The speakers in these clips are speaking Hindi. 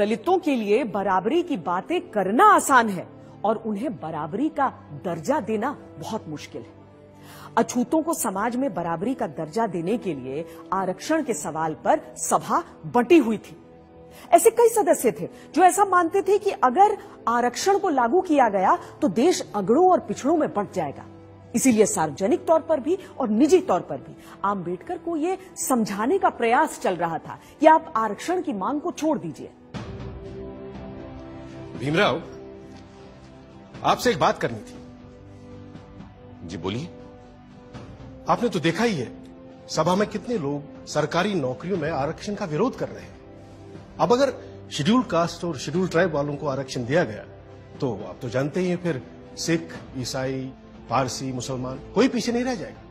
दलितों के लिए बराबरी की बातें करना आसान है और उन्हें बराबरी का दर्जा देना बहुत मुश्किल है। अछूतों को समाज में बराबरी का दर्जा देने के लिए आरक्षण के सवाल पर सभा बंटी हुई थी। ऐसे कई सदस्य थे जो ऐसा मानते थे कि अगर आरक्षण को लागू किया गया तो देश अगड़ों और पिछड़ों में बंट जाएगा। इसीलिए सार्वजनिक तौर पर भी और निजी तौर पर भी आंबेडकर को यह समझाने का प्रयास चल रहा था कि आप आरक्षण की मांग को छोड़ दीजिए। भीमराव, आपसे एक बात करनी थी। जी बोलिए। आपने तो देखा ही है सभा में कितने लोग सरकारी नौकरियों में आरक्षण का विरोध कर रहे हैं। अब अगर शेड्यूल कास्ट और शेड्यूल ट्राइब वालों को आरक्षण दिया गया तो आप तो जानते ही हैं, फिर सिख, ईसाई, पारसी, मुसलमान कोई पीछे नहीं रह जाएगा।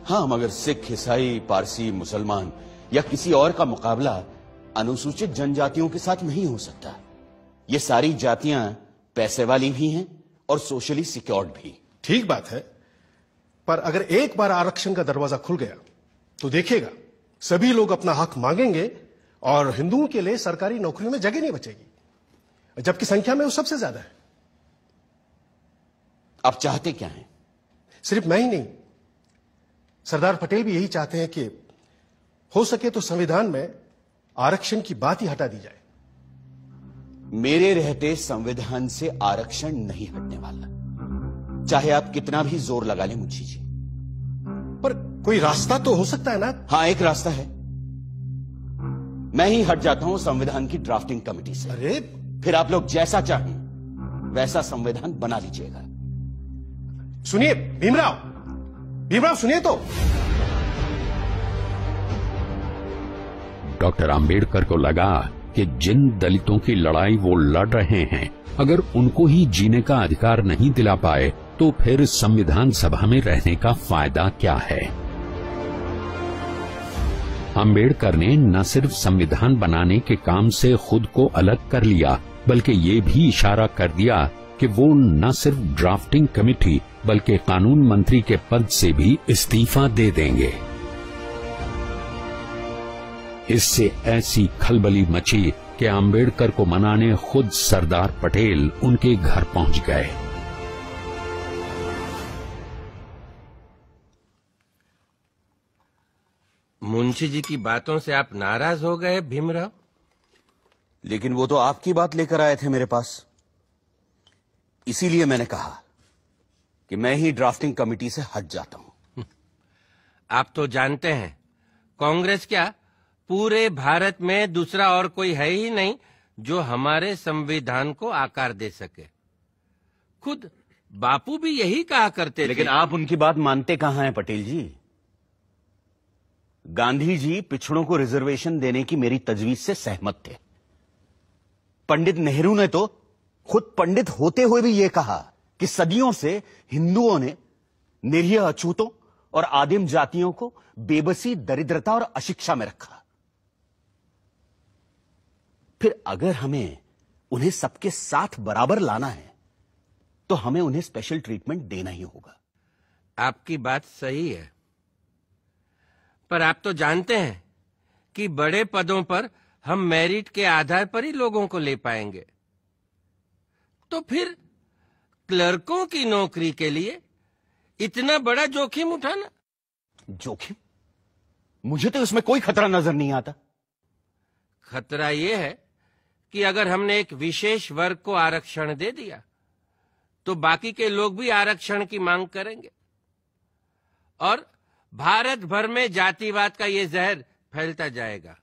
हाँ, मगर सिख, ईसाई, पारसी, मुसलमान या किसी और का मुकाबला अनुसूचित जनजातियों के साथ नहीं हो सकता। ये सारी जातियां पैसे वाली भी हैं और सोशली सिक्योर्ड भी। ठीक बात है, पर अगर एक बार आरक्षण का दरवाजा खुल गया तो देखिएगा सभी लोग अपना हक मांगेंगे और हिंदुओं के लिए सरकारी नौकरियों में जगह नहीं बचेगी, जबकि संख्या में वो सबसे ज्यादा है। आप चाहते क्या हैं? सिर्फ मैं ही नहीं, सरदार पटेल भी यही चाहते हैं कि हो सके तो संविधान में आरक्षण की बात ही हटा दी जाए। मेरे रहते संविधान से आरक्षण नहीं हटने वाला, चाहे आप कितना भी जोर लगा लें मुंशी जी। पर कोई रास्ता तो हो सकता है ना? हाँ, एक रास्ता है। मैं ही हट जाता हूं संविधान की ड्राफ्टिंग कमेटी से। अरे फिर आप लोग जैसा चाहें वैसा संविधान बना लीजिएगा। सुनिए भीमराव, भीमराव सुनिए तो। डॉक्टर आंबेडकर को लगा कि जिन दलितों की लड़ाई वो लड़ रहे हैं, अगर उनको ही जीने का अधिकार नहीं दिला पाए तो फिर संविधान सभा में रहने का फायदा क्या है। आंबेडकर ने न सिर्फ संविधान बनाने के काम से खुद को अलग कर लिया, बल्कि ये भी इशारा कर दिया कि वो न सिर्फ ड्राफ्टिंग कमेटी बल्कि कानून मंत्री के पद से भी इस्तीफा दे देंगे। इससे ऐसी खलबली मची कि आंबेडकर को मनाने खुद सरदार पटेल उनके घर पहुंच गए। मुंशी जी की बातों से आप नाराज हो गए भीमराव? लेकिन वो तो आपकी बात लेकर आए थे मेरे पास, इसीलिए मैंने कहा कि मैं ही ड्राफ्टिंग कमेटी से हट जाता हूं। आप तो जानते हैं कांग्रेस क्या पूरे भारत में दूसरा और कोई है ही नहीं जो हमारे संविधान को आकार दे सके। खुद बापू भी यही कहा करते थे। लेकिन आप उनकी बात मानते कहां हैं पटेल जी? गांधी जी पिछड़ों को रिजर्वेशन देने की मेरी तजवीज से सहमत थे। पंडित नेहरू ने तो खुद पंडित होते हुए भी यह कहा कि सदियों से हिंदुओं ने निरीह अछूतों और आदिम जातियों को बेबसी, दरिद्रता और अशिक्षा में रखा। फिर अगर हमें उन्हें सबके साथ बराबर लाना है तो हमें उन्हें स्पेशल ट्रीटमेंट देना ही होगा। आपकी बात सही है, पर आप तो जानते हैं कि बड़े पदों पर हम मेरिट के आधार पर ही लोगों को ले पाएंगे। तो फिर क्लर्कों की नौकरी के लिए इतना बड़ा जोखिम उठाना? जोखिम? मुझे तो इसमें कोई खतरा नजर नहीं आता। खतरा यह है कि अगर हमने एक विशेष वर्ग को आरक्षण दे दिया तो बाकी के लोग भी आरक्षण की मांग करेंगे और भारत भर में जातिवाद का यह जहर फैलता जाएगा।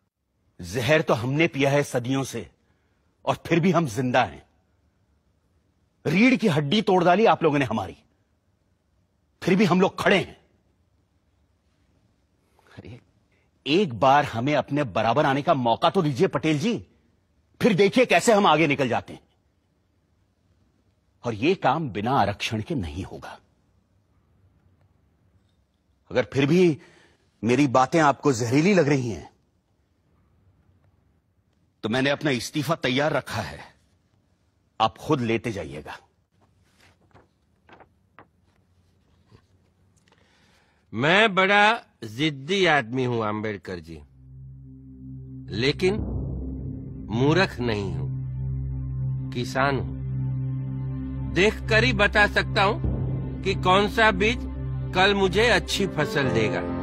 जहर तो हमने पिया है सदियों से और फिर भी हम जिंदा हैं। रीढ़ की हड्डी तोड़ डाली आप लोगों ने हमारी, फिर भी हम लोग खड़े हैं। अरे एक बार हमें अपने बराबर आने का मौका तो दीजिए पटेल जी, फिर देखिए कैसे हम आगे निकल जाते हैं। और यह काम बिना आरक्षण के नहीं होगा। अगर फिर भी मेरी बातें आपको जहरीली लग रही हैं तो मैंने अपना इस्तीफा तैयार रखा है, आप खुद लेते जाइएगा। मैं बड़ा जिद्दी आदमी हूं आंबेडकर जी, लेकिन मूर्ख नहीं हूं। किसान हूं। देखकर ही बता सकता हूं कि कौन सा बीज कल मुझे अच्छी फसल देगा।